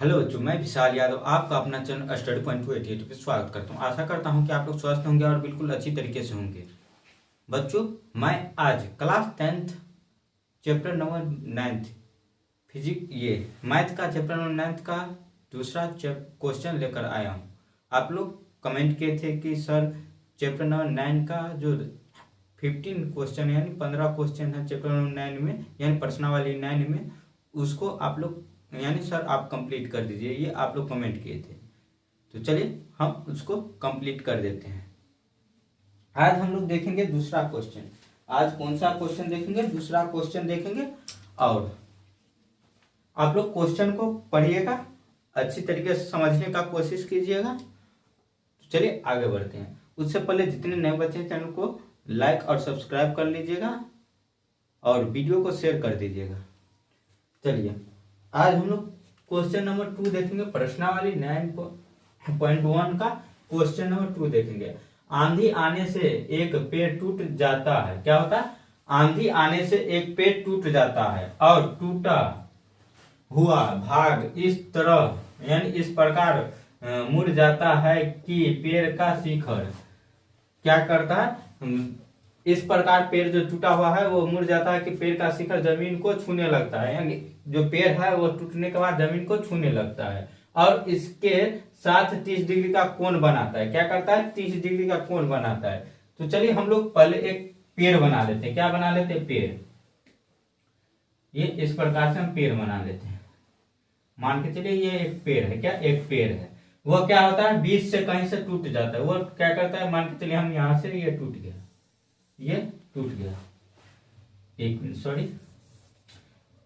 Hello बच्चों, मैं विशाल यादव आपका अपना चैनल स्टडी पॉइंट 288 पे स्वागत करता हूँ। आशा करता हूँ कि आप लोग स्वस्थ होंगे और बिल्कुल अच्छी तरीके से होंगे। बच्चों, मैं आज class 10th chapter number 9 physics ये मैथ का चैप्टर नंबर 9 का दूसरा क्वेश्चन लेकर आया हूँ। आप लोग कमेंट किए थे कि सर चैप्टर नंबर 9 का जो 15 क्वेश्चन यानी 15 क्वेश्चन है चैप्टर नंबर 9 में यानी प्रश्नावली 9 में, उसको आप लोग यानी सर आप कंप्लीट कर दीजिए, ये आप लोग कमेंट किए थे। तो चलिए हम उसको कंप्लीट कर देते हैं। आज हम लोग देखेंगे दूसरा क्वेश्चन। आज कौन सा क्वेश्चन देखेंगे? दूसरा क्वेश्चन देखेंगे। और आप लोग क्वेश्चन को पढ़िएगा, अच्छी तरीके से समझने का कोशिश कीजिएगा। तो चलिए आगे बढ़ते हैं। उससे पहले जितने नए बच्चे हैं चैनल को लाइक और सब्सक्राइब कर लीजिएगा और वीडियो को शेयर कर दीजिएगा। चलिए आज हम लोग क्वेश्चन नंबर 2 देखेंगे। प्रश्नावली 9.1 का क्वेश्चन नंबर 2 देखेंगे। आंधी आने से एक पेड़ टूट जाता है। क्या होता है? आंधी आने से एक पेड़ टूट जाता है और टूटा हुआ भाग इस तरह यानी इस प्रकार मुड़ जाता है कि पेड़ का शिखर क्या करता है? इस प्रकार पेड़ जो टूटा हुआ है वो मुड़ जाता है कि पेड़ का शिखर जमीन को छूने लगता है, यानी जो पेड़ है वो टूटने के बाद जमीन को छूने लगता है और इसके साथ 30 डिग्री का कोण बनाता है। क्या करता है? 30 डिग्री का कोण बनाता है। तो चलिए हम लोग पहले एक पेड़ बना लेते हैं। क्या बना लेते हैं? पेड़। ये इस प्रकार से हम पेड़ बना लेते हैं। मान के चलिए ये एक पेड़ है। क्या? एक पेड़ है। वो क्या होता है? बीच से कहीं से टूट जाता है। वो क्या करता है? मान के चलिए हम यहां से ये टूट गया, ये टूट गया। एक मिनट, सॉरी,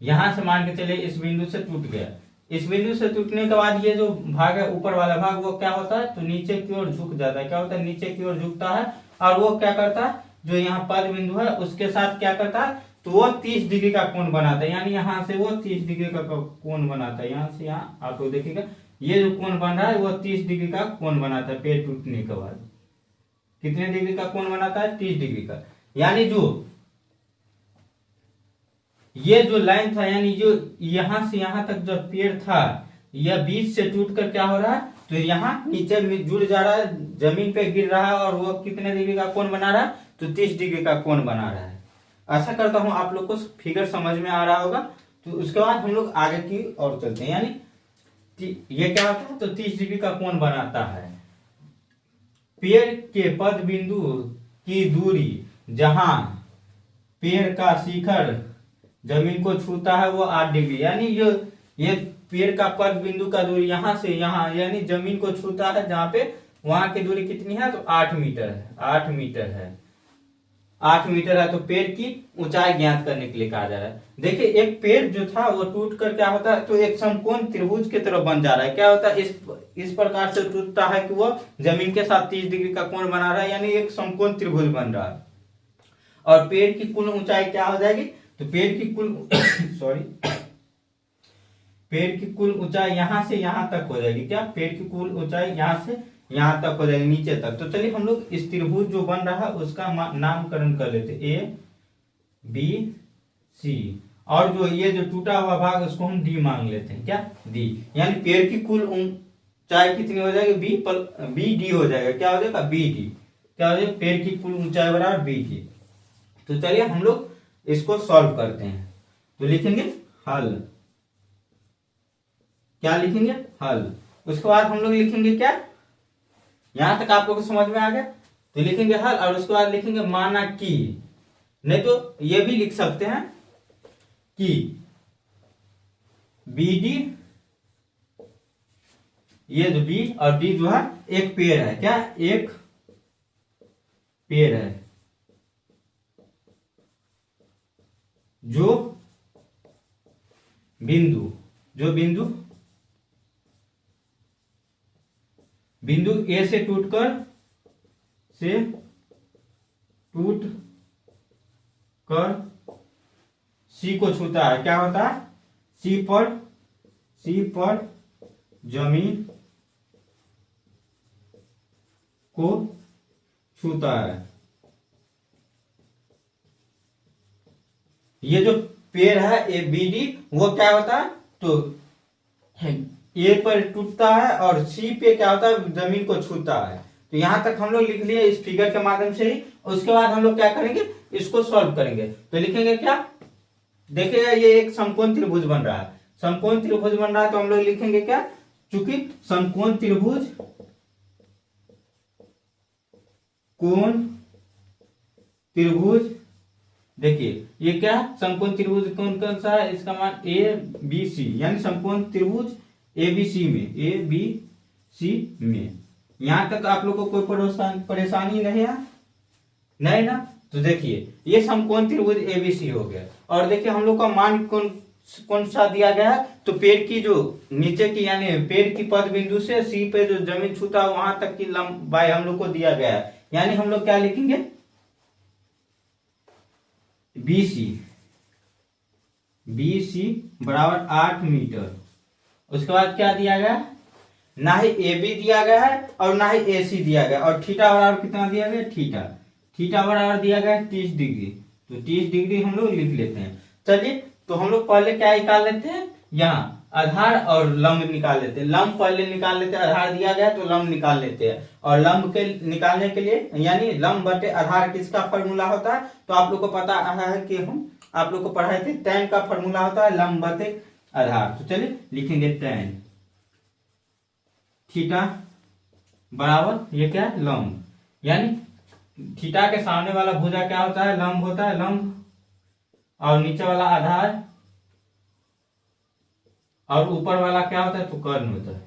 यहां से मान के चलिए इस बिंदु से टूट गया। इस बिंदु से टूटने के बाद ये जो भाग है ऊपर वाला भाग वो क्या होता है? तो नीचे की ओर झुक जाता है। क्या होता है? नीचे की ओर झुकता है और वो क्या करता है? जो यहाँ पद बिंदु है उसके साथ क्या करता है? तो वो 30 डिग्री का कोण बनाता है, यानी यहां से वो 30 डिग्री का कोण बनाता है। यहाँ से यहाँ आप लोग देखिएगा, ये जो कोण बन रहा है वो 30 डिग्री का कोण बनाता है। पेड़ टूटने के बाद कितने डिग्री का कोण बनाता है? 30 डिग्री का। यानी जो ये जो लाइन था, यानी जो यहां से यहां तक जो पेड़ था, यह बीच से टूटकर क्या हो रहा है? तो यहाँ नीचे में जुड़ जा रहा है, जमीन पे गिर रहा है और वो कितने डिग्री का कोण बना रहा है? तो 30 डिग्री का कोण बना रहा है। आशा करता हूं आप लोग को फिगर समझ में आ रहा होगा। तो उसके बाद हम लोग आगे की ओर चलते हैं। यानी ये क्या होता है? तो 30 डिग्री का कोण बनाता है। पेड़ के पद बिंदु की दूरी जहां पेड़ का शिखर जमीन को छूता है वो 8 डिग्री, यानी जो ये पेड़ का पद बिंदु का दूरी यहां से यहां यानी जमीन को छूता है जहां पे, वहां की दूरी कितनी है? तो 8 मीटर है। 8 मीटर है। 8 मीटर है। तो पेड़ की ऊंचाई ज्ञात करने के लिए कहा जा रहा है। देखिए एक पेड़ जो था वो टूट कर क्या होता है? तो एक समकोण त्रिभुज की तरफ बन जा रहा है। क्या होता है? इस प्रकार से टूटता है कि वो जमीन के साथ 30 डिग्री का कोण बना रहा है, यानी एक समकोण त्रिभुज बन रहा है। और पेड़ की कुल ऊंचाई क्या हो जाएगी? तो पेड़ की कुल सॉरी, पेड़ की कुल ऊंचाई यहां से यहां तक हो जाएगी। क्या? पेड़ की कुल ऊंचाई यहां से यहां तक हो जाएगी, नीचे तक। तो चलिए हम लोग इस त्रिभुज जो बन रहा है उसका नामकरण कर लेते, ए बी सी, और जो ये जो टूटा हुआ भाग उसको हम डी मांग लेते हैं। क्या? डी। यानी पेड़ की कुल ऊंचाई कितनी हो जाएगी? बी डी हो जाएगा। क्या हो जाएगा? B D. क्या हो जाएगा? पेड़ की कुल ऊंचाई बराबर बी डी। तो चलिए हम लोग इसको सॉल्व करते हैं। तो लिखेंगे हल। क्या लिखेंगे? हल। उसके बाद हम लोग लिखेंगे क्या? यहां तक आप लोग को समझ में आ गया? तो लिखेंगे हल और उसके बाद लिखेंगे माना कि, नहीं तो ये भी लिख सकते हैं कि बी डी, ये जो बी और डी जो है एक पेड़ है। क्या? एक पेड़ है जो बिंदु ए से टूट कर सी को छूता है। क्या होता है? सी पर जमीन को छूता है। ये जो पेड़ है ए बी डी वो क्या होता है? तो ए पर टूटता है और सी पे क्या होता है, जमीन को छूता है। तो यहां तक हम लोग लिख लिए इस फिगर के माध्यम से ही। उसके बाद हम लोग क्या करेंगे, इसको सॉल्व करेंगे। तो लिखेंगे क्या, देखिएगा ये एक समकोण त्रिभुज बन रहा है, समकोण त्रिभुज बन रहा है। तो हम लोग लिखेंगे क्या, चूंकि समकोण त्रिभुज कोण त्रिभुज, देखिए ये क्या, समकोण त्रिभुज कौन कौन सा है, इसका मान ए बी सी, यानी समकोण त्रिभुज एबीसी में, ए बी सी में। यहां तक आप लोग को कोई परेशानी नहीं है, नहीं ना। तो देखिए ये समकोण त्रिभुज एबीसी हो गया। और देखिए हम लोग का मान कौन सा दिया गया है, तो पेड़ की जो नीचे की यानी पेड़ की पद बिंदु से सी पे जो जमीन छूता है वहां तक की लंबाई हम लोग को दिया गया है। यानी हम लोग क्या लिखेंगे, बीसी, बीसी बराबर 8 मीटर। उसके बाद क्या दिया गया, ना ही ए बी दिया गया है और ना ही ए सी दिया गया। और थीटा बराबर कितना दिया गया, थीटा, थीटा बराबर दिया गया है 30 डिग्री। तो 30 डिग्री हम लोग लिख लेते हैं। चलिए तो हम लोग पहले क्या निकाल लेते हैं, यहाँ आधार और लंब निकाल लेते हैं। लंब पहले निकाल लेते हैं, आधार दिया गया तो लंब निकाल लेते हैं। और लंब के निकालने के लिए यानी लंब बटे आधार किसका फॉर्मूला होता है, तो आप लोग को पता है कि हम आप लोग को पढ़ाए थे, tan का फॉर्मूला होता है लंब बटे आधार। तो चलिए लिखेंगे tan थीटा बराबर ये क्या है, लंब, यानी थीटा के सामने वाला भुजा क्या होता है, लंब होता है, लंब, और नीचे वाला आधार, और ऊपर वाला क्या होता है, तो कर्ण होता है।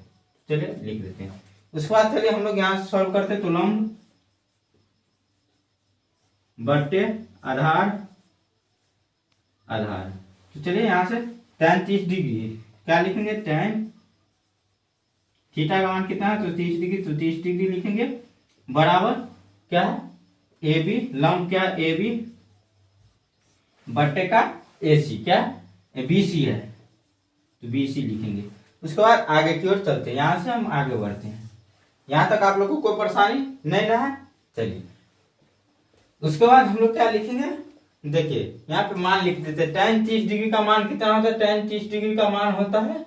चलिए लिख देते हैं। उसके बाद चलिए हम लोग यहां से सॉल्व करते हैं। तो लंब बटे आधार, आधार, तो चलिए यहां से tan 30 डिग्री क्या लिखेंगे, tan थीटा का मान कितना है, तो 30 डिग्री, तो 30 डिग्री लिखेंगे बराबर क्या है, ए बी, लंब क्या ए बी बटे का ए सी, क्या बी सी है, तो बी सी लिखेंगे। उसके बाद आगे की ओर चलते हैं, यहां से हम आगे बढ़ते हैं। यहां तक आप लोग को कोई परेशानी नहीं रहा, चलिए। उसके बाद हम लोग क्या लिखेंगे, देखिए यहाँ पे मान लिख देते हैं। tan 30 डिग्री का मान कितना होता है, tan 30 डिग्री का मान होता है,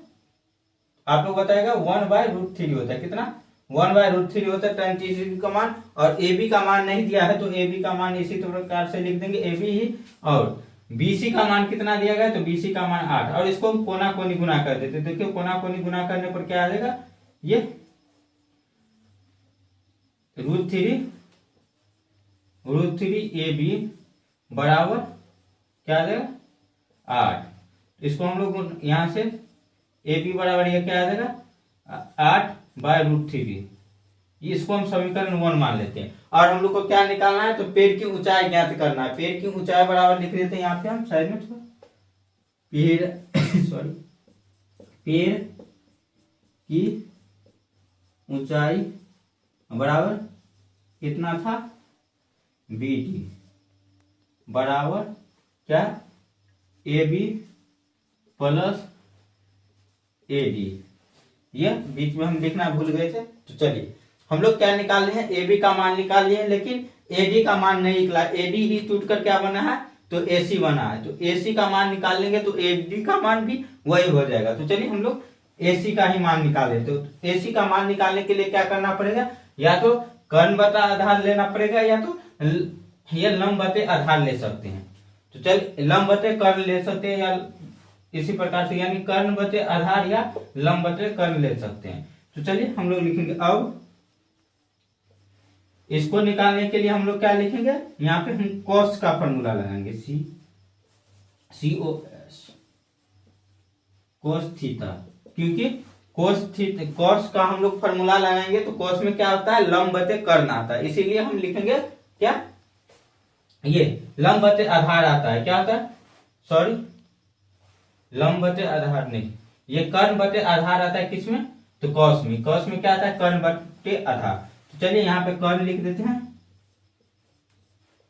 आप लोग बताएगा 1/√3 होता है। कितना, 1/√3 होता है tan 30 डिग्री का मान। और ए बी का मान नहीं दिया है, तो ए बी का मान इसी प्रकार से लिख देंगे, ए बी ही। और बीसी का मान कितना दिया गया, तो बीसी का मान 8। और इसको हम कोना कोनी गुना कर देते, देखिए कोना कोनी गुना करने पर क्या आ जाएगा, ये √3 ए बी बराबर क्या आ जाएगा, 8। इसको हम लोग यहां से ए बी बराबर ये क्या आ जाएगा, 8/√3। इसको हम समीकरण 1 मान लेते हैं। और हम लोग को क्या निकालना है, तो पेड़ की ऊंचाई ज्ञात करना है। पेड़ की ऊंचाई बराबर लिख देते हैं यहाँ पे हम साइड में, पेड़ सॉरी, पेड़ की ऊंचाई बराबर कितना था, बी डी बराबर क्या, A B plus A D. ये बीच में हम लिखना भूल गए थे। तो चलिए हम लोग क्या निकाल रहे हैं, ए बी का मान निकाल लिए हैं, लेकिन ए डी का मान नहीं निकला। ए डी ही टूट कर क्या बना है, तो ए सी बना है। तो ए सी का मान निकाल लेंगे तो ए डी का मान भी वही हो जाएगा। तो चलिए हम लोग ए सी का ही मान निकाल लेते। तो ए सी का मान निकालने के लिए क्या करना पड़ेगा, या तो कर्ण बटा आधार लेना पड़ेगा, या तो ये लंब बटे आधार ले सकते हैं। तो चल लंब बटे कर्ण ले सकते हैं, या इसी प्रकार से यानी कर्ण बटे आधार या लंब बटे कर्ण ले सकते हैं। तो चलिए हम लोग लिखेंगे, अब इसको निकालने के लिए हम लोग क्या लिखेंगे, यहाँ पे हम कॉस का फॉर्मूला लगाएंगे, सी ओ एस, कॉस थीटा। क्योंकि कॉस का हम लोग फॉर्मूला लगाएंगे तो कॉस में क्या होता है, लंब बटे कर्ण आता है। इसीलिए हम लिखेंगे क्या, ये लंब बटे आधार आता है, क्या आता है, सॉरी लंब बटे आधार नहीं, ये कर्ण बटे आधार आता है किसमें, तो कॉस में। कॉस में क्या आता है, कर्ण बटे आधार। तो चलिए यहाँ पे कर्ण लिख देते हैं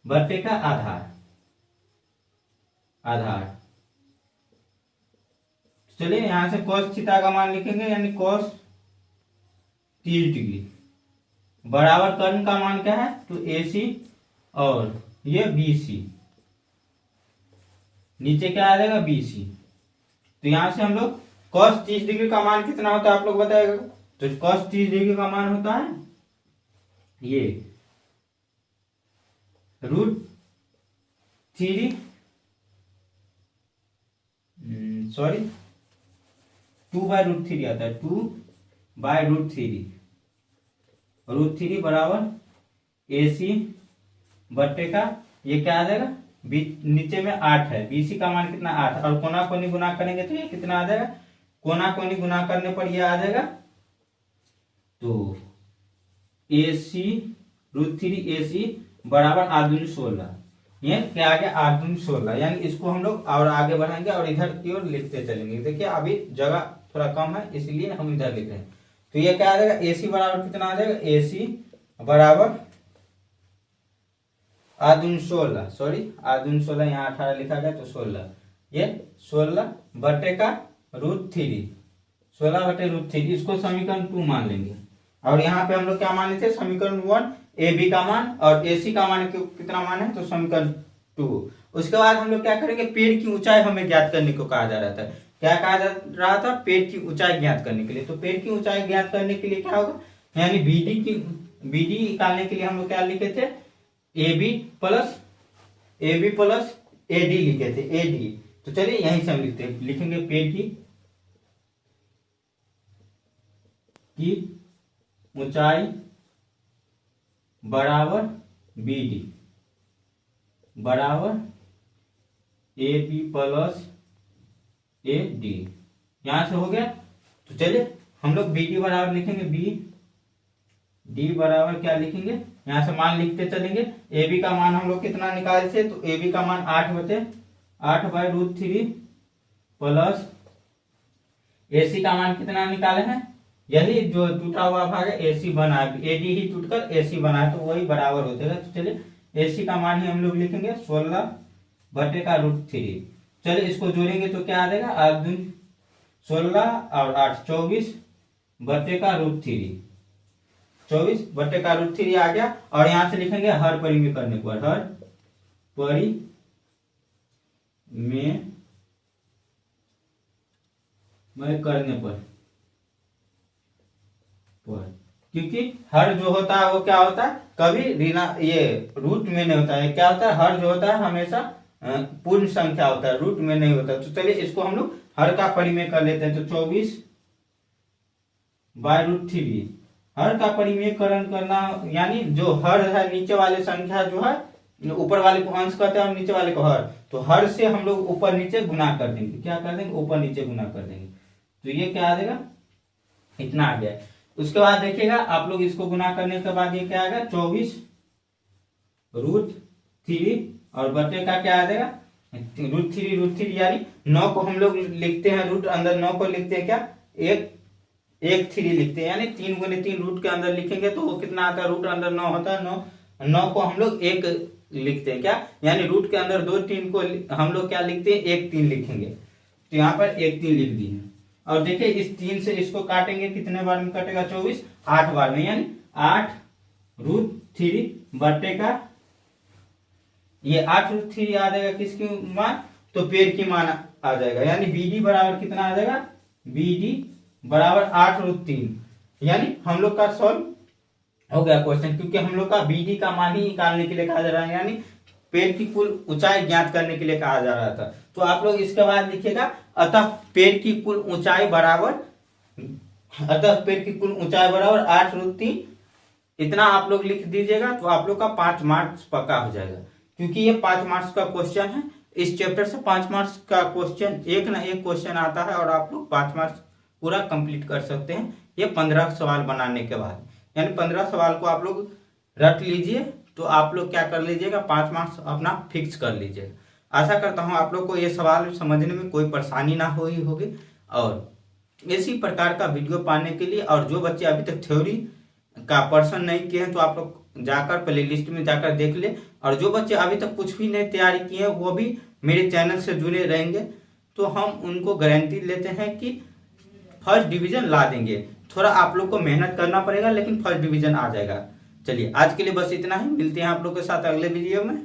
बटे का आधार, आधार। चलिए यहां से cos थीटा का मान लिखेंगे, यानी cos 30 डिग्री बराबर कर्ण का मान क्या है, तो AC और ये BC, नीचे क्या आ जाएगा BC। तो यहां से हम लोग cos 30 डिग्री का मान कितना होता है आप लोग बताएगा। तो cos 30 डिग्री का मान होता है ये √3 सॉरी 2/√3 आता है, 2/√3 बराबर AC बट्टे का ये क्या आ जाएगा, नीचे में 8 है, BC का मान कितना 8 और कोना कोनी गुना करेंगे तो ये कितना आ जाएगा, कोना कोनी गुना करने पर ये आ जाएगा तो AC √3AC बराबर 8 दूनी 16, ये क्या आ गया 8 दूनी 16। यानी इसको हम लोग और आगे बढ़ाएंगे और इधर की ओर लिखते चलेंगे। देखिए अभी जगह थोड़ा कम है इसलिए हम इधर लिख रहे हैं। तो ये क्या आ जाएगा, AC बराबर कितना आ जाएगा, AC बराबर 8 दूनी 16, सॉरी 8 दूनी 16, यहाँ 18 लिखा गया तो 16, ये 16 बटे का √3, 16 बटे √3, इसको समीकरण 2 मान लेंगे। और यहाँ पे हम लोग क्या मान लेते हैं, समीकरण 1 AB का मान और AC का मान कितना मान है, तो समीकरण 2। उसके बाद हम लोग क्या करेंगे, पेड़ की ऊंचाई हमें ज्ञात करने को कहा जा रहा था। क्या कहा जा रहा था, पेड़ की ऊंचाई ज्ञात करने के लिए। तो पेड़ की ऊंचाई ज्ञात करने के लिए क्या होगा, यानी BD निकालने के लिए हम लोग क्या लिखे थे, AB प्लस AD लिखे थे, AD। तो चलिए यहीं से हम लिखेंगे पेड़ की ऊंचाई बराबर BD बराबर AB प्लस AD, यहां से हो गया। तो चलिए हम लोग BD बराबर लिखेंगे, BD बराबर क्या लिखेंगे, यहां से मान लिखते चलेंगे। AB का मान हम लोग कितना निकाले थे, तो AB का मान 8/√3 प्लस AC का मान कितना निकाले हैं, यही जो टूटा हुआ भाग है AC बना है, AD ही टूटकर AC बना है तो वही बराबर हो जाएगा। तो चलिए AC का मान ही हम लोग लिखेंगे 16/√3। चलिए इसको जोड़ेंगे तो क्या आ जाएगा, 8 दूनी 16 और 8 24/√3, 24/√3 आ गया। और यहां से लिखेंगे हर परिमेय करने पर, हर परिमेय करने पर, क्योंकि हर जो होता है वो क्या होता है, कभी ये रूट में नहीं होता है। क्या होता है, हर जो होता है हमेशा पूर्ण संख्या होता है, रूट में नहीं होता। तो चलिए इसको हम लोग हर का परिमेय कर लेते हैं। तो 24/√3 हर का परिमेयकरण करना, यानी जो हर है नीचे वाले संख्या जो है, ऊपर वाले को अंश कहते हैं और नीचे वाले को हर, तो हर से हम लोग ऊपर नीचे गुना कर देंगे। क्या कर देंगे, ऊपर नीचे गुना कर देंगे। तो ये क्या आ जाएगा, इतना आ गया। उसके बाद देखिएगा आप लोग इसको गुना करने के बाद ये क्या आएगा, 24/√3 और बटे का क्या आ जाएगा, √3 यानी 9 को हम लोग लिखते हैं रूट अंदर, 9 को लिखते हैं क्या, एक 3 लिखते हैं, यानी 3 × 3 रूट के अंदर लिखेंगे तो वो कितना आता है, रूट अंदर 9 होता है, 9 को हम लोग 1 लिखते हैं क्या, यानी रूट के अंदर 2 3 को हम लोग क्या लिखते हैं, 1 3 लिखेंगे। तो यहाँ पर 1 3 लिख दिए। और देखिए इस 3 से इसको काटेंगे, कितने बार में कटेगा, 24, 8 बार में, यानी 8√3 बटे का ये 8√3 आ जाएगा, किसकी मान, तो पेड़ की मान आ जाएगा। यानी BD बराबर कितना आ जाएगा, BD बराबर 8√3। यानी हम लोग का सॉल्व हो गया क्वेश्चन, क्योंकि हम लोग का BD का मान ही निकालने के लिए कहा जा रहा है, यानी पेड़ की कुल ऊंचाई ज्ञात करने के लिए कहा जा रहा था। तो आप लोग इसके बाद लिखिएगा, अतः पेड़ की कुल ऊंचाई बराबर 8√3, इतना आप लोग लिख दीजिएगा तो आप लोग का 5 मार्क्स पक्का हो जाएगा, क्योंकि ये 5 मार्क्स का क्वेश्चन है। इस चैप्टर से 5 मार्क्स का क्वेश्चन, एक ना एक क्वेश्चन आता है और आप लोग 5 मार्क्स पूरा कंप्लीट कर सकते हैं, ये 15 सवाल बनाने के बाद। यानी 15 सवाल को आप लोग रट लीजिए तो आप लोग क्या कर लीजिएगा, 5 मार्क्स अपना फिक्स कर लीजिएगा। आशा करता हूं आप लोग को ये सवाल समझने में कोई परेशानी ना हुई होगी। और इसी प्रकार का वीडियो पाने के लिए, और जो बच्चे अभी तक थ्योरी का पर्सन नहीं किए हैं तो आप लोग जाकर प्लेलिस्ट में जाकर देख ले, और जो बच्चे अभी तक कुछ भी नहीं तैयारी किए हैं वो भी मेरे चैनल से जुड़े रहेंगे तो हम उनको गारंटी लेते हैं कि फर्स्ट डिवीजन ला देंगे। थोड़ा आप लोग को मेहनत करना पड़ेगा लेकिन फर्स्ट डिवीजन आ जाएगा। चलिए आज के लिए बस इतना ही, मिलते हैं आप लोग के साथ अगले वीडियो में।